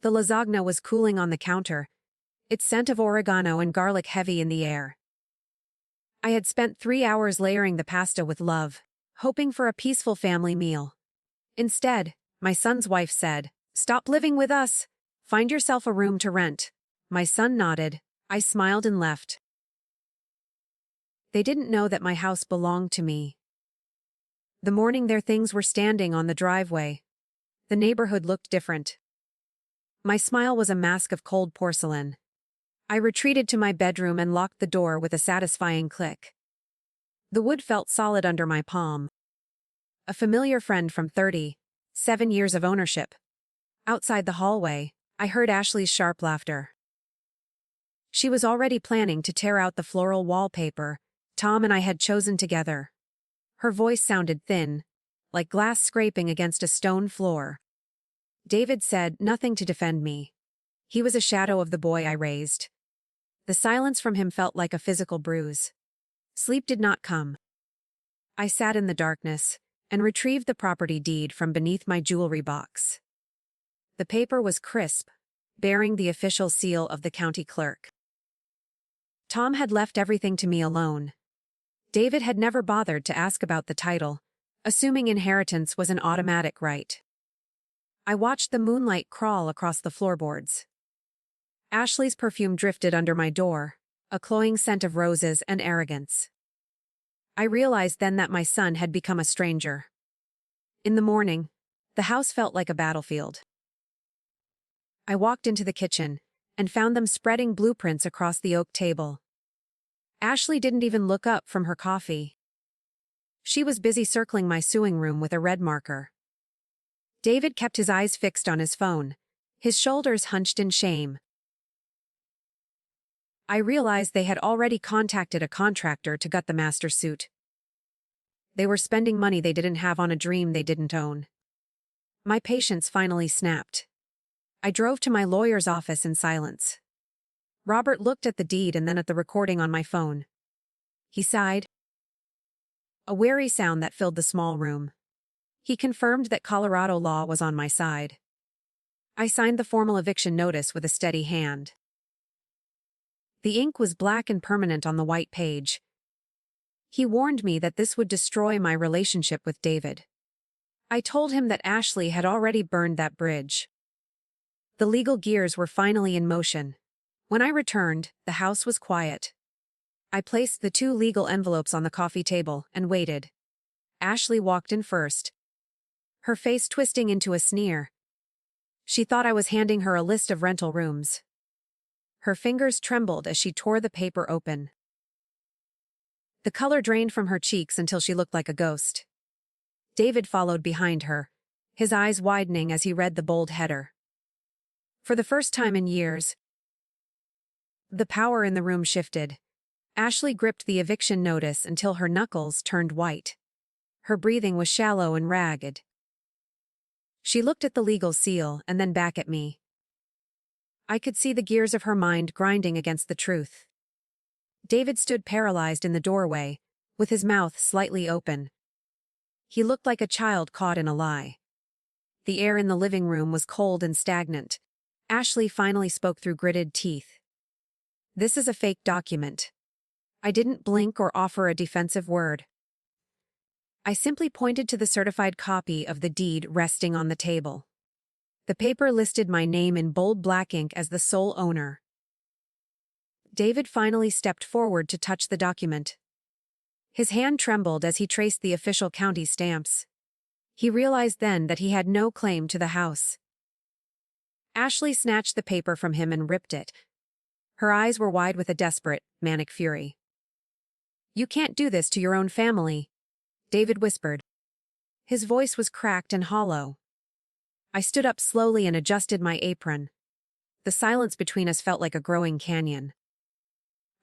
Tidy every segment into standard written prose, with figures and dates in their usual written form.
The lasagna was cooling on the counter, its scent of oregano and garlic heavy in the air. I had spent 3 hours layering the pasta with love, hoping for a peaceful family meal. Instead, my son's wife said, "Stop living with us. Find yourself a room to rent." My son nodded. I smiled and left. They didn't know that my house belonged to me. The morning their things were standing on the driveway, the neighborhood looked different. My smile was a mask of cold porcelain. I retreated to my bedroom and locked the door with a satisfying click. The wood felt solid under my palm. A familiar friend from 7 years of ownership. Outside the hallway, I heard Ashley's sharp laughter. She was already planning to tear out the floral wallpaper Tom and I had chosen together. Her voice sounded thin, like glass scraping against a stone floor. David said nothing to defend me. He was a shadow of the boy I raised. The silence from him felt like a physical bruise. Sleep did not come. I sat in the darkness and retrieved the property deed from beneath my jewelry box. The paper was crisp, bearing the official seal of the county clerk. Tom had left everything to me alone. David had never bothered to ask about the title, assuming inheritance was an automatic right. I watched the moonlight crawl across the floorboards. Ashley's perfume drifted under my door, a cloying scent of roses and arrogance. I realized then that my son had become a stranger. In the morning, the house felt like a battlefield. I walked into the kitchen and found them spreading blueprints across the oak table. Ashley didn't even look up from her coffee. She was busy circling my sewing room with a red marker. David kept his eyes fixed on his phone, his shoulders hunched in shame. I realized they had already contacted a contractor to gut the master suite. They were spending money they didn't have on a dream they didn't own. My patience finally snapped. I drove to my lawyer's office in silence. Robert looked at the deed and then at the recording on my phone. He sighed. A weary sound that filled the small room. He confirmed that Colorado law was on my side. I signed the formal eviction notice with a steady hand. The ink was black and permanent on the white page. He warned me that this would destroy my relationship with David. I told him that Ashley had already burned that bridge. The legal gears were finally in motion. When I returned, the house was quiet. I placed the 2 legal envelopes on the coffee table and waited. Ashley walked in first, her face twisting into a sneer. She thought I was handing her a list of rental rooms. Her fingers trembled as she tore the paper open. The color drained from her cheeks until she looked like a ghost. David followed behind her, his eyes widening as he read the bold header. For the first time in years, the power in the room shifted. Ashley gripped the eviction notice until her knuckles turned white. Her breathing was shallow and ragged. She looked at the legal seal and then back at me. I could see the gears of her mind grinding against the truth. David stood paralyzed in the doorway, with his mouth slightly open. He looked like a child caught in a lie. The air in the living room was cold and stagnant. Ashley finally spoke through gritted teeth. "This is a fake document." I didn't blink or offer a defensive word. I simply pointed to the certified copy of the deed resting on the table. The paper listed my name in bold black ink as the sole owner. David finally stepped forward to touch the document. His hand trembled as he traced the official county stamps. He realized then that he had no claim to the house. Ashley snatched the paper from him and ripped it. Her eyes were wide with a desperate, manic fury. "You can't do this to your own family," David whispered. His voice was cracked and hollow. I stood up slowly and adjusted my apron. The silence between us felt like a growing canyon.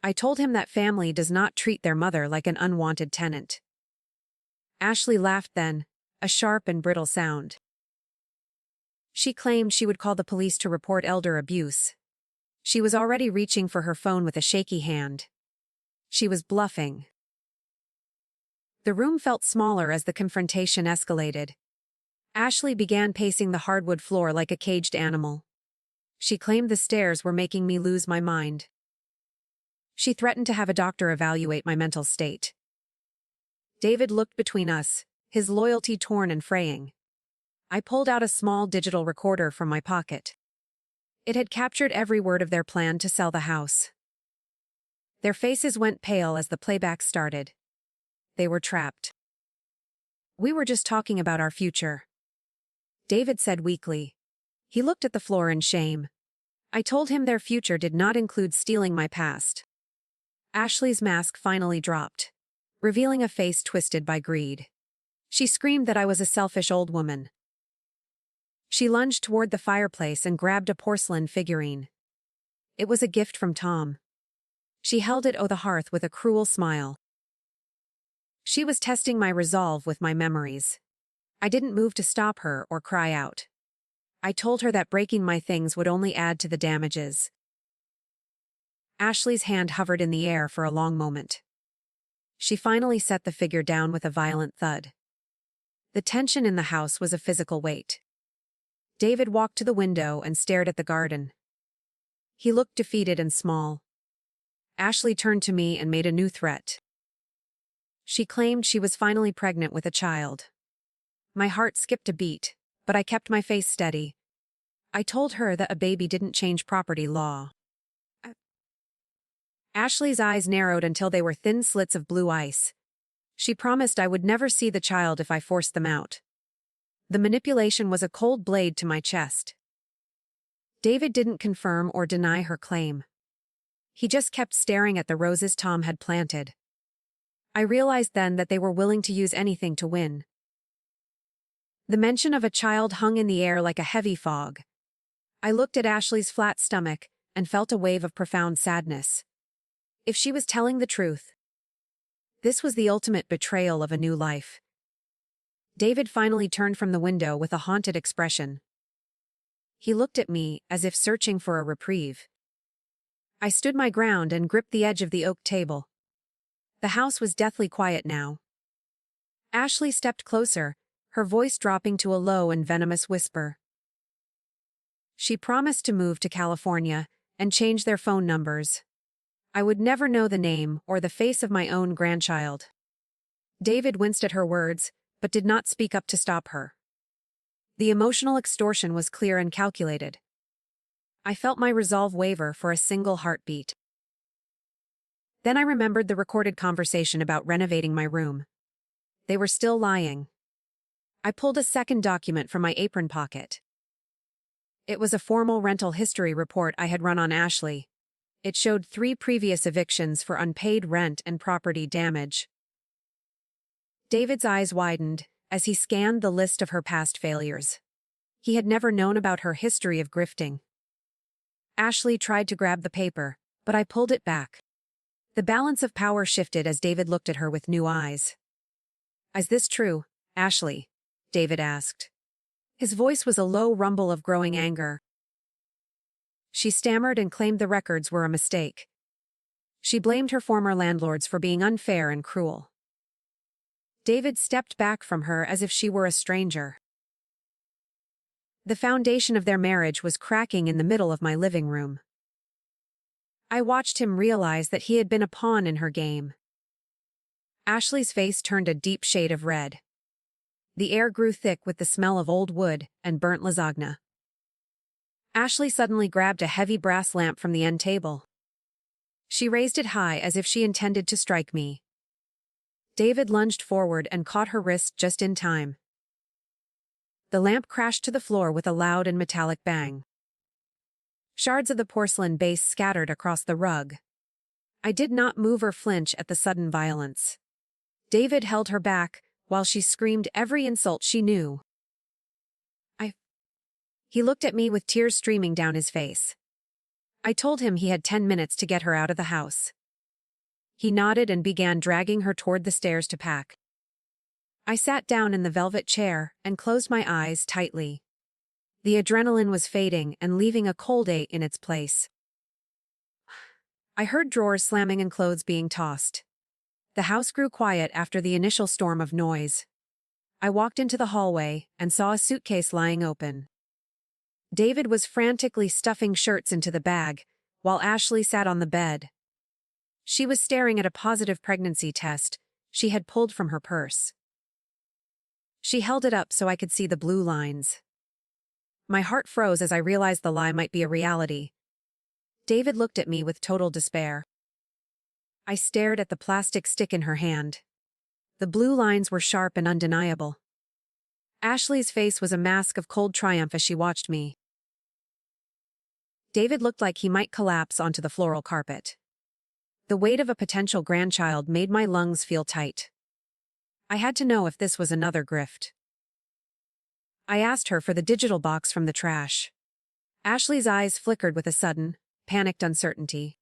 I told him that family does not treat their mother like an unwanted tenant. Ashley laughed then, a sharp and brittle sound. She claimed she would call the police to report elder abuse. She was already reaching for her phone with a shaky hand. She was bluffing. The room felt smaller as the confrontation escalated. Ashley began pacing the hardwood floor like a caged animal. She claimed the stairs were making me lose my mind. She threatened to have a doctor evaluate my mental state. David looked between us, his loyalty torn and fraying. I pulled out a small digital recorder from my pocket. It had captured every word of their plan to sell the house. Their faces went pale as the playback started. They were trapped. "We were just talking about our future," David said weakly. He looked at the floor in shame. I told him their future did not include stealing my past. Ashley's mask finally dropped, revealing a face twisted by greed. She screamed that I was a selfish old woman. She lunged toward the fireplace and grabbed a porcelain figurine. It was a gift from Tom. She held it over the hearth with a cruel smile. She was testing my resolve with my memories. I didn't move to stop her or cry out. I told her that breaking my things would only add to the damages. Ashley's hand hovered in the air for a long moment. She finally set the figure down with a violent thud. The tension in the house was a physical weight. David walked to the window and stared at the garden. He looked defeated and small. Ashley turned to me and made a new threat. She claimed she was finally pregnant with a child. My heart skipped a beat, but I kept my face steady. I told her that a baby didn't change property law. Ashley's eyes narrowed until they were thin slits of blue ice. She promised I would never see the child if I forced them out. The manipulation was a cold blade to my chest. David didn't confirm or deny her claim. He just kept staring at the roses Tom had planted. I realized then that they were willing to use anything to win. The mention of a child hung in the air like a heavy fog. I looked at Ashley's flat stomach and felt a wave of profound sadness. If she was telling the truth, this was the ultimate betrayal of a new life. David finally turned from the window with a haunted expression. He looked at me as if searching for a reprieve. I stood my ground and gripped the edge of the oak table. The house was deathly quiet now. Ashley stepped closer, her voice dropping to a low and venomous whisper. She promised to move to California and change their phone numbers. I would never know the name or the face of my own grandchild. David winced at her words, but did not speak up to stop her. The emotional extortion was clear and calculated. I felt my resolve waver for a single heartbeat. Then I remembered the recorded conversation about renovating my room. They were still lying. I pulled a second document from my apron pocket. It was a formal rental history report I had run on Ashley. It showed 3 previous evictions for unpaid rent and property damage. David's eyes widened as he scanned the list of her past failures. He had never known about her history of grifting. Ashley tried to grab the paper, but I pulled it back. The balance of power shifted as David looked at her with new eyes. "Is this true, Ashley?" David asked. His voice was a low rumble of growing anger. She stammered and claimed the records were a mistake. She blamed her former landlords for being unfair and cruel. David stepped back from her as if she were a stranger. The foundation of their marriage was cracking in the middle of my living room. I watched him realize that he had been a pawn in her game. Ashley's face turned a deep shade of red. The air grew thick with the smell of old wood and burnt lasagna. Ashley suddenly grabbed a heavy brass lamp from the end table. She raised it high as if she intended to strike me. David lunged forward and caught her wrist just in time. The lamp crashed to the floor with a loud and metallic bang. Shards of the porcelain base scattered across the rug. I did not move or flinch at the sudden violence. David held her back while she screamed every insult she knew. He looked at me with tears streaming down his face. I told him he had 10 minutes to get her out of the house. He nodded and began dragging her toward the stairs to pack. I sat down in the velvet chair and closed my eyes tightly. The adrenaline was fading and leaving a cold ache in its place. I heard drawers slamming and clothes being tossed. The house grew quiet after the initial storm of noise. I walked into the hallway and saw a suitcase lying open. David was frantically stuffing shirts into the bag, while Ashley sat on the bed. She was staring at a positive pregnancy test she had pulled from her purse. She held it up so I could see the blue lines. My heart froze as I realized the lie might be a reality. David looked at me with total despair. I stared at the plastic stick in her hand. The blue lines were sharp and undeniable. Ashley's face was a mask of cold triumph as she watched me. David looked like he might collapse onto the floral carpet. The weight of a potential grandchild made my lungs feel tight. I had to know if this was another grift. I asked her for the digital box from the trash. Ashley's eyes flickered with a sudden, panicked uncertainty.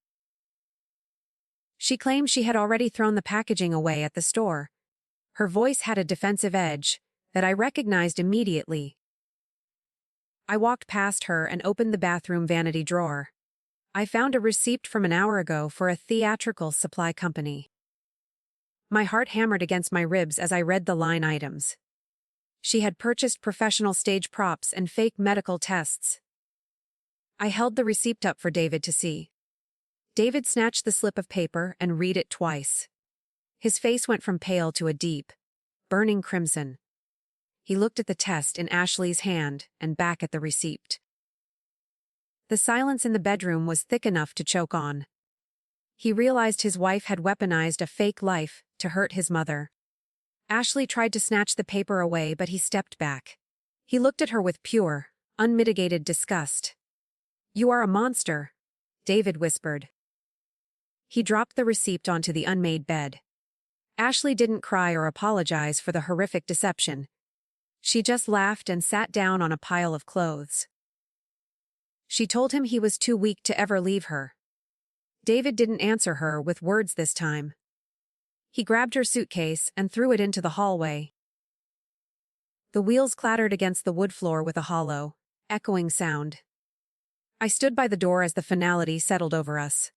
She claimed she had already thrown the packaging away at the store. Her voice had a defensive edge that I recognized immediately. I walked past her and opened the bathroom vanity drawer. I found a receipt from an hour ago for a theatrical supply company. My heart hammered against my ribs as I read the line items. She had purchased professional stage props and fake medical tests. I held the receipt up for David to see. David snatched the slip of paper and read it twice. His face went from pale to a deep, burning crimson. He looked at the test in Ashley's hand and back at the receipt. The silence in the bedroom was thick enough to choke on. He realized his wife had weaponized a fake life to hurt his mother. Ashley tried to snatch the paper away, but he stepped back. He looked at her with pure, unmitigated disgust. "You are a monster," David whispered. He dropped the receipt onto the unmade bed. Ashley didn't cry or apologize for the horrific deception. She just laughed and sat down on a pile of clothes. She told him he was too weak to ever leave her. David didn't answer her with words this time. He grabbed her suitcase and threw it into the hallway. The wheels clattered against the wood floor with a hollow, echoing sound. I stood by the door as the finality settled over us.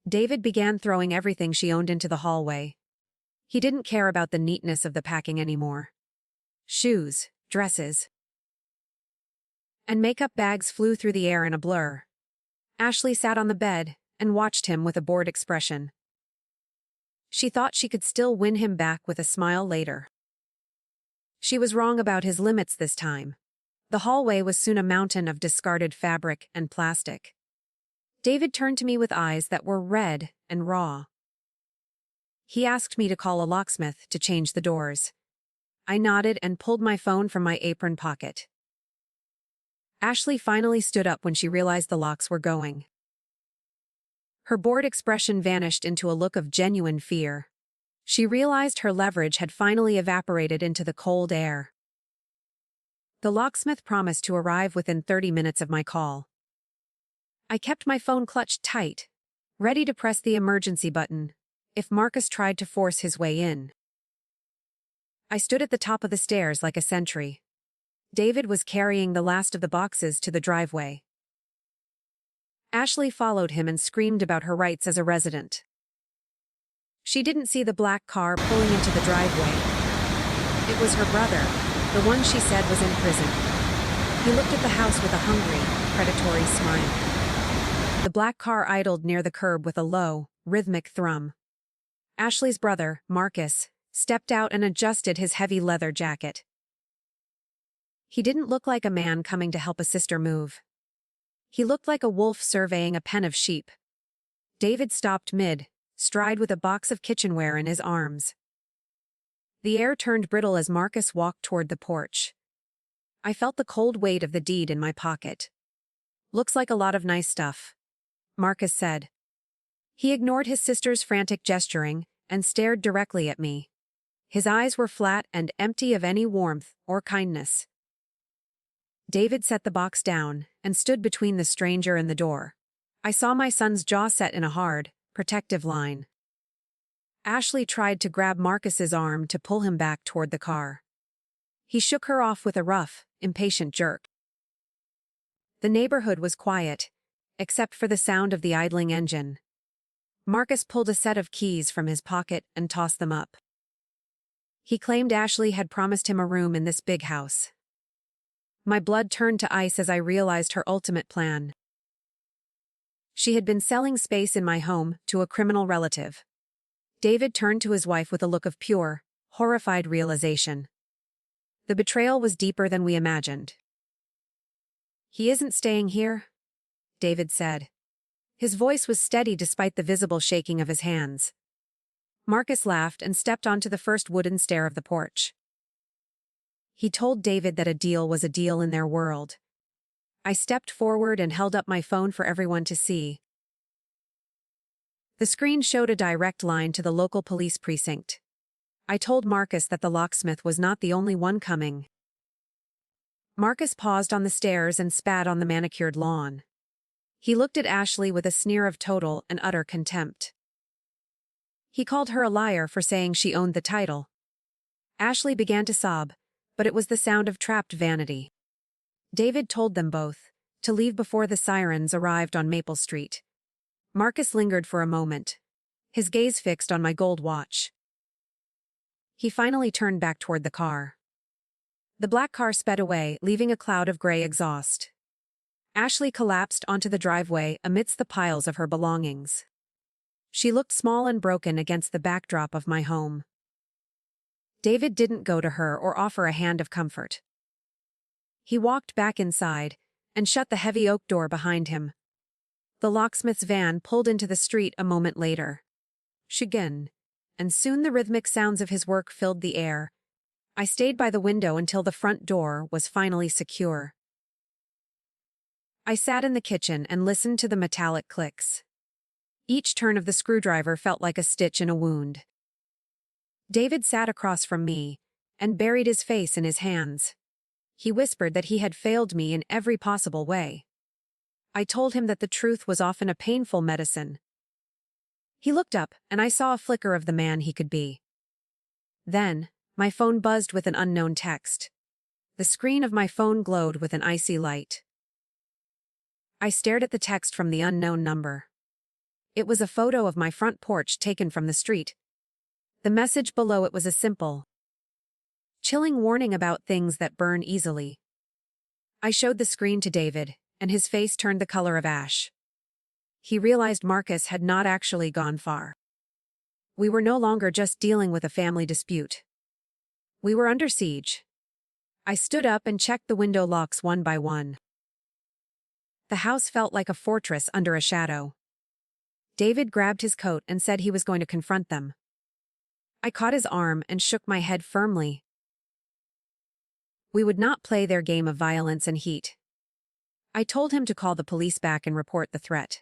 David began throwing everything she owned into the hallway. He didn't care about the neatness of the packing anymore. Shoes, dresses, and makeup bags flew through the air in a blur. Ashley sat on the bed and watched him with a bored expression. She thought she could still win him back with a smile later. She was wrong about his limits this time. The hallway was soon a mountain of discarded fabric and plastic. David turned to me with eyes that were red and raw. He asked me to call a locksmith to change the doors. I nodded and pulled my phone from my apron pocket. Ashley finally stood up when she realized the locks were going. Her bored expression vanished into a look of genuine fear. She realized her leverage had finally evaporated into the cold air. The locksmith promised to arrive within 30 minutes of my call. I kept my phone clutched tight, ready to press the emergency button if Marcus tried to force his way in. I stood at the top of the stairs like a sentry. David was carrying the last of the boxes to the driveway. Ashley followed him and screamed about her rights as a resident. She didn't see the black car pulling into the driveway. It was her brother, the one she said was in prison. He looked at the house with a hungry, predatory smile. The black car idled near the curb with a low, rhythmic thrum. Ashley's brother, Marcus, stepped out and adjusted his heavy leather jacket. He didn't look like a man coming to help a sister move. He looked like a wolf surveying a pen of sheep. David stopped mid-stride with a box of kitchenware in his arms. The air turned brittle as Marcus walked toward the porch. I felt the cold weight of the deed in my pocket. "Looks like a lot of nice stuff," Marcus said. He ignored his sister's frantic gesturing and stared directly at me. His eyes were flat and empty of any warmth or kindness. David set the box down and stood between the stranger and the door. I saw my son's jaw set in a hard, protective line. Ashley tried to grab Marcus's arm to pull him back toward the car. He shook her off with a rough, impatient jerk. The neighborhood was quiet, except for the sound of the idling engine. Marcus pulled a set of keys from his pocket and tossed them up. He claimed Ashley had promised him a room in this big house. My blood turned to ice as I realized her ultimate plan. She had been selling space in my home to a criminal relative. David turned to his wife with a look of pure, horrified realization. The betrayal was deeper than we imagined. "He isn't staying here," David said. His voice was steady despite the visible shaking of his hands. Marcus laughed and stepped onto the first wooden stair of the porch. He told David that a deal was a deal in their world. I stepped forward and held up my phone for everyone to see. The screen showed a direct line to the local police precinct. I told Marcus that the locksmith was not the only one coming. Marcus paused on the stairs and spat on the manicured lawn. He looked at Ashley with a sneer of total and utter contempt. He called her a liar for saying she owned the title. Ashley began to sob, but it was the sound of trapped vanity. David told them both to leave before the sirens arrived on Maple Street. Marcus lingered for a moment, his gaze fixed on my gold watch. He finally turned back toward the car. The black car sped away, leaving a cloud of gray exhaust. Ashley collapsed onto the driveway amidst the piles of her belongings. She looked small and broken against the backdrop of my home. David didn't go to her or offer a hand of comfort. He walked back inside and shut the heavy oak door behind him. The locksmith's van pulled into the street a moment later. Shigun, and soon the rhythmic sounds of his work filled the air. I stayed by the window until the front door was finally secure. I sat in the kitchen and listened to the metallic clicks. Each turn of the screwdriver felt like a stitch in a wound. David sat across from me and buried his face in his hands. He whispered that he had failed me in every possible way. I told him that the truth was often a painful medicine. He looked up, and I saw a flicker of the man he could be. Then, my phone buzzed with an unknown text. The screen of my phone glowed with an icy light. I stared at the text from the unknown number. It was a photo of my front porch taken from the street. The message below it was a simple, chilling warning about things that burn easily. I showed the screen to David, and his face turned the color of ash. He realized Marcus had not actually gone far. We were no longer just dealing with a family dispute. We were under siege. I stood up and checked the window locks one by one. The house felt like a fortress under a shadow. David grabbed his coat and said he was going to confront them. I caught his arm and shook my head firmly. We would not play their game of violence and heat. I told him to call the police back and report the threat.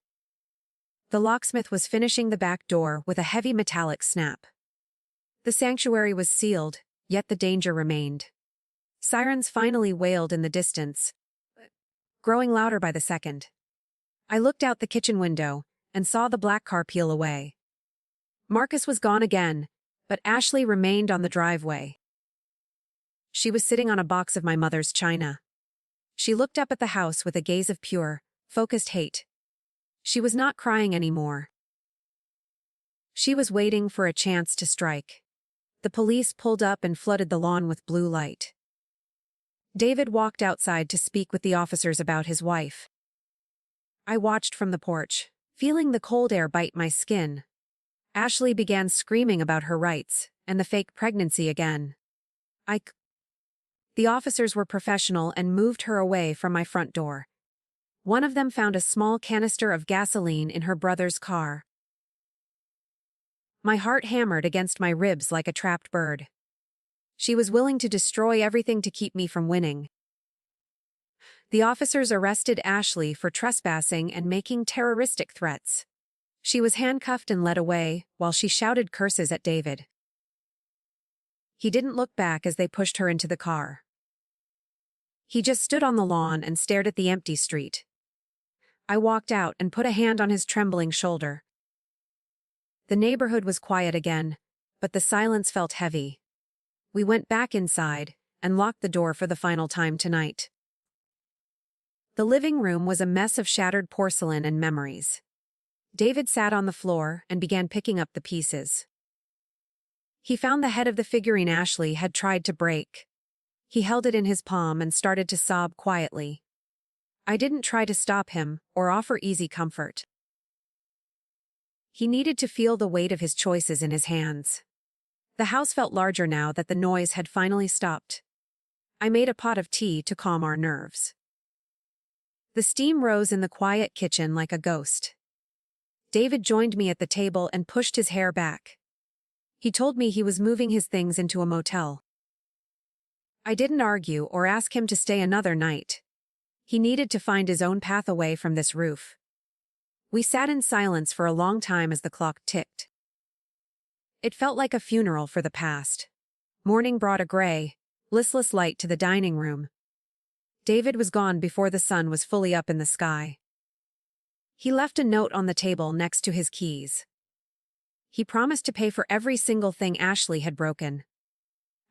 The locksmith was finishing the back door with a heavy metallic snap. The sanctuary was sealed, yet the danger remained. Sirens finally wailed in the distance, growing louder by the second. I looked out the kitchen window and saw the black car peel away. Marcus was gone again, but Ashley remained on the driveway. She was sitting on a box of my mother's china. She looked up at the house with a gaze of pure, focused hate. She was not crying anymore. She was waiting for a chance to strike. The police pulled up and flooded the lawn with blue light. David walked outside to speak with the officers about his wife. I watched from the porch, feeling the cold air bite my skin. Ashley began screaming about her rights and the fake pregnancy again. The officers were professional and moved her away from my front door. One of them found a small canister of gasoline in her brother's car. My heart hammered against my ribs like a trapped bird. She was willing to destroy everything to keep me from winning. The officers arrested Ashley for trespassing and making terroristic threats. She was handcuffed and led away, while she shouted curses at David. He didn't look back as they pushed her into the car. He just stood on the lawn and stared at the empty street. I walked out and put a hand on his trembling shoulder. The neighborhood was quiet again, but the silence felt heavy. We went back inside and locked the door for the final time tonight. The living room was a mess of shattered porcelain and memories. David sat on the floor and began picking up the pieces. He found the head of the figurine Ashley had tried to break. He held it in his palm and started to sob quietly. I didn't try to stop him or offer easy comfort. He needed to feel the weight of his choices in his hands. The house felt larger now that the noise had finally stopped. I made a pot of tea to calm our nerves. The steam rose in the quiet kitchen like a ghost. David joined me at the table and pushed his hair back. He told me he was moving his things into a motel. I didn't argue or ask him to stay another night. He needed to find his own path away from this roof. We sat in silence for a long time as the clock ticked. It felt like a funeral for the past. Morning brought a gray, listless light to the dining room. David was gone before the sun was fully up in the sky. He left a note on the table next to his keys. He promised to pay for every single thing Ashley had broken.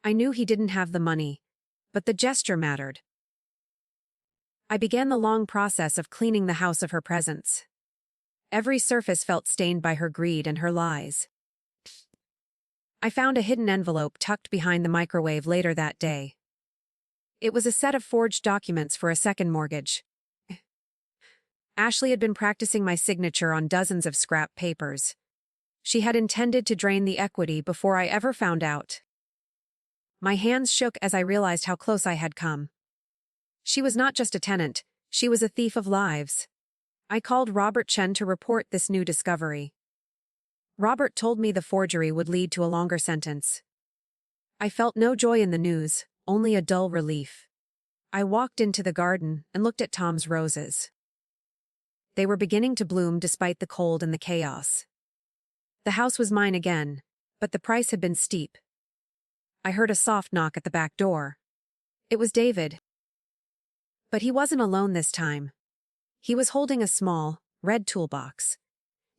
I knew he didn't have the money, but the gesture mattered. I began the long process of cleaning the house of her presence. Every surface felt stained by her greed and her lies. I found a hidden envelope tucked behind the microwave later that day. It was a set of forged documents for a second mortgage. Ashley had been practicing my signature on dozens of scrap papers. She had intended to drain the equity before I ever found out. My hands shook as I realized how close I had come. She was not just a tenant, she was a thief of lives. I called Robert Chen to report this new discovery. Robert told me the forgery would lead to a longer sentence. I felt no joy in the news, only a dull relief. I walked into the garden and looked at Tom's roses. They were beginning to bloom despite the cold and the chaos. The house was mine again, but the price had been steep. I heard a soft knock at the back door. It was David. But he wasn't alone this time. He was holding a small, red toolbox.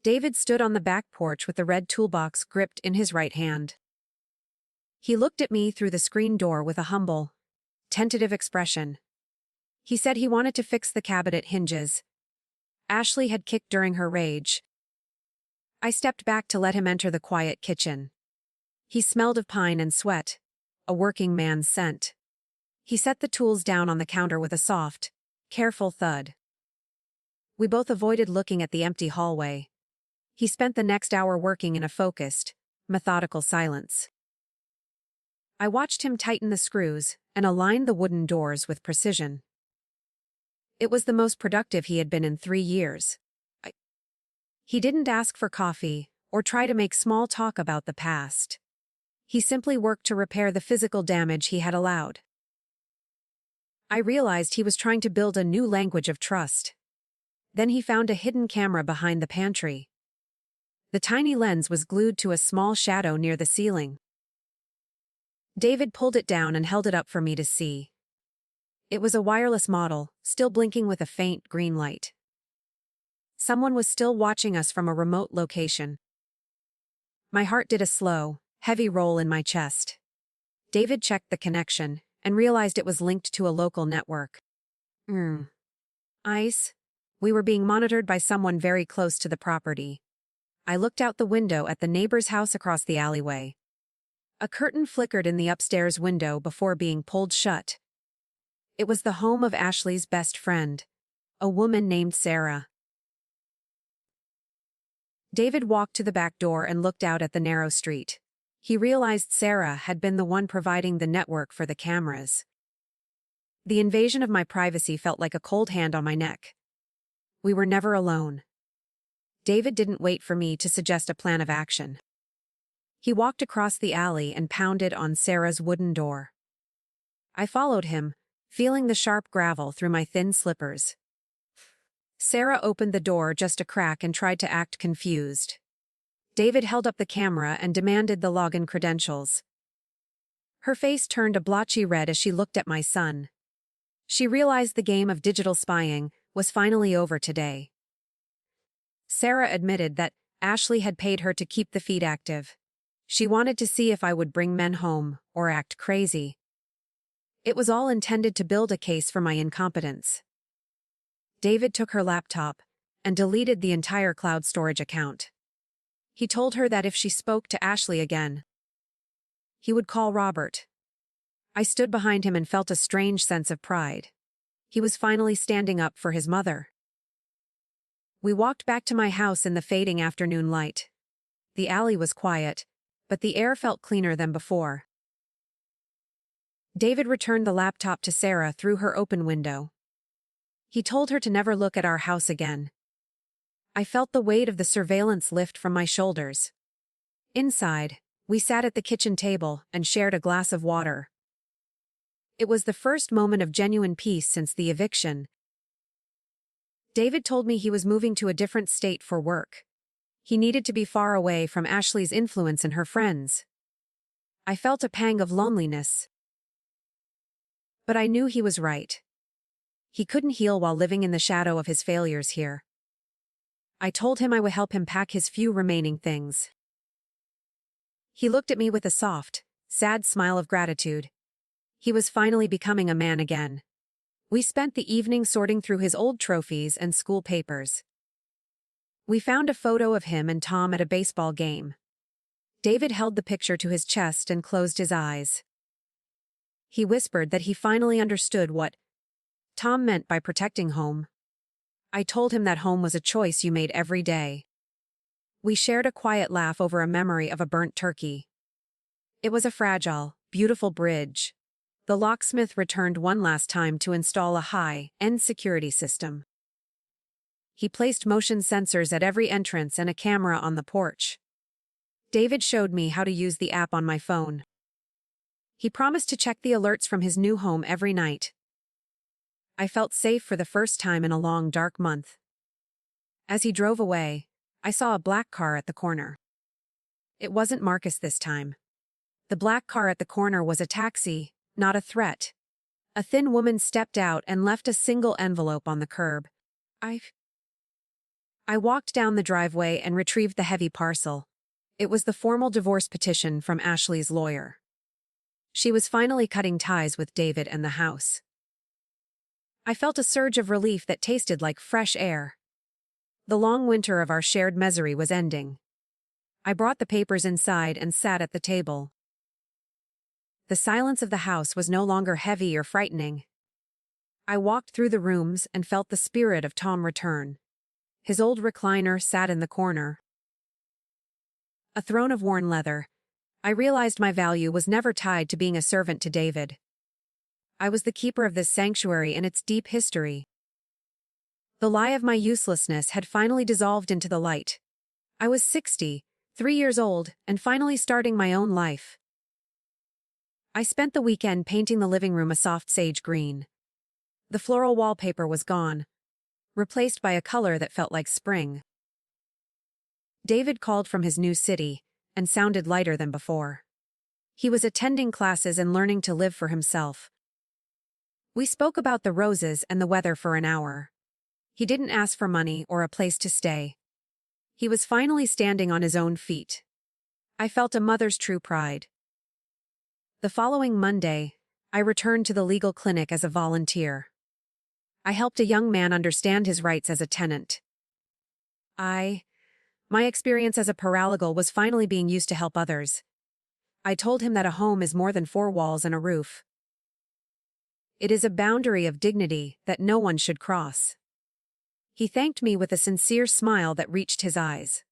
David stood on the back porch with the red toolbox gripped in his right hand. He looked at me through the screen door with a humble, tentative expression. He said he wanted to fix the cabinet hinges. Ashley had kicked during her rage. I stepped back to let him enter the quiet kitchen. He smelled of pine and sweat, a working man's scent. He set the tools down on the counter with a soft, careful thud. We both avoided looking at the empty hallway. He spent the next hour working in a focused, methodical silence. I watched him tighten the screws and align the wooden doors with precision. It was the most productive he had been in 3 years. He didn't ask for coffee or try to make small talk about the past. He simply worked to repair the physical damage he had allowed. I realized he was trying to build a new language of trust. Then he found a hidden camera behind the pantry. The tiny lens was glued to a small shadow near the ceiling. David pulled it down and held it up for me to see. It was a wireless model, still blinking with a faint green light. Someone was still watching us from a remote location. My heart did a slow, heavy roll in my chest. David checked the connection and realized it was linked to a local network. ICE. We were being monitored by someone very close to the property. I looked out the window at the neighbor's house across the alleyway. A curtain flickered in the upstairs window before being pulled shut. It was the home of Ashley's best friend, a woman named Sarah. David walked to the back door and looked out at the narrow street. He realized Sarah had been the one providing the network for the cameras. The invasion of my privacy felt like a cold hand on my neck. We were never alone. David didn't wait for me to suggest a plan of action. He walked across the alley and pounded on Sarah's wooden door. I followed him, feeling the sharp gravel through my thin slippers. Sarah opened the door just a crack and tried to act confused. David held up the camera and demanded the login credentials. Her face turned a blotchy red as she looked at my son. She realized the game of digital spying was finally over today. Sarah admitted that Ashley had paid her to keep the feed active. She wanted to see if I would bring men home or act crazy. It was all intended to build a case for my incompetence. David took her laptop and deleted the entire cloud storage account. He told her that if she spoke to Ashley again, he would call Robert. I stood behind him and felt a strange sense of pride. He was finally standing up for his mother. We walked back to my house in the fading afternoon light. The alley was quiet, but the air felt cleaner than before. David returned the laptop to Sarah through her open window. He told her to never look at our house again. I felt the weight of the surveillance lift from my shoulders. Inside, we sat at the kitchen table and shared a glass of water. It was the first moment of genuine peace since the eviction. David told me he was moving to a different state for work. He needed to be far away from Ashley's influence and her friends. I felt a pang of loneliness. But I knew he was right. He couldn't heal while living in the shadow of his failures here. I told him I would help him pack his few remaining things. He looked at me with a soft, sad smile of gratitude. He was finally becoming a man again. We spent the evening sorting through his old trophies and school papers. We found a photo of him and Tom at a baseball game. David held the picture to his chest and closed his eyes. He whispered that he finally understood what Tom meant by protecting home. I told him that home was a choice you made every day. We shared a quiet laugh over a memory of a burnt turkey. It was a fragile, beautiful bridge. The locksmith returned one last time to install a high-end security system. He placed motion sensors at every entrance and a camera on the porch. David showed me how to use the app on my phone. He promised to check the alerts from his new home every night. I felt safe for the first time in a long, dark month. As he drove away, I saw a black car at the corner. It wasn't Marcus this time. The black car at the corner was a taxi, not a threat. A thin woman stepped out and left a single envelope on the curb. I walked down the driveway and retrieved the heavy parcel. It was the formal divorce petition from Ashley's lawyer. She was finally cutting ties with David and the house. I felt a surge of relief that tasted like fresh air. The long winter of our shared misery was ending. I brought the papers inside and sat at the table. The silence of the house was no longer heavy or frightening. I walked through the rooms and felt the spirit of Tom return. His old recliner sat in the corner. A throne of worn leather. I realized my value was never tied to being a servant to David. I was the keeper of this sanctuary and its deep history. The lie of my uselessness had finally dissolved into the light. I was 60, 3 years old, and finally starting my own life. I spent the weekend painting the living room a soft sage green. The floral wallpaper was gone, replaced by a color that felt like spring. David called from his new city and sounded lighter than before. He was attending classes and learning to live for himself. We spoke about the roses and the weather for an hour. He didn't ask for money or a place to stay. He was finally standing on his own feet. I felt a mother's true pride. The following Monday, I returned to the legal clinic as a volunteer. I helped a young man understand his rights as a tenant. My experience as a paralegal was finally being used to help others. I told him that a home is more than 4 walls and a roof. It is a boundary of dignity that no one should cross. He thanked me with a sincere smile that reached his eyes.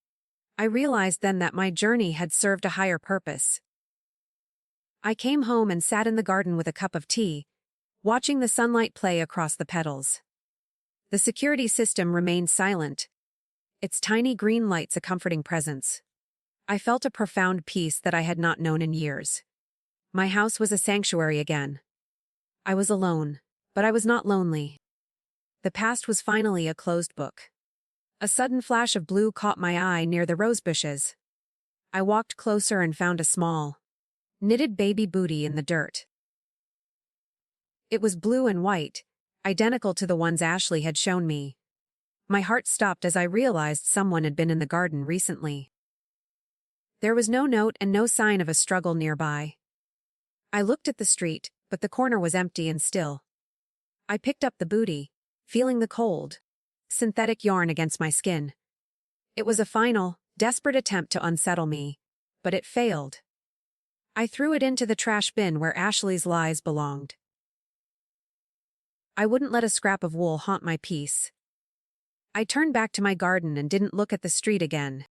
I realized then that my journey had served a higher purpose. I came home and sat in the garden with a cup of tea, watching the sunlight play across the petals. The security system remained silent, its tiny green lights a comforting presence. I felt a profound peace that I had not known in years. My house was a sanctuary again. I was alone, but I was not lonely. The past was finally a closed book. A sudden flash of blue caught my eye near the rose bushes. I walked closer and found a small, knitted baby booty in the dirt. It was blue and white, identical to the ones Ashley had shown me. My heart stopped as I realized someone had been in the garden recently. There was no note and no sign of a struggle nearby. I looked at the street, but the corner was empty and still. I picked up the booty, feeling the cold, synthetic yarn against my skin. It was a final, desperate attempt to unsettle me, but it failed. I threw it into the trash bin where Ashley's lies belonged. I wouldn't let a scrap of wool haunt my peace. I turned back to my garden and didn't look at the street again.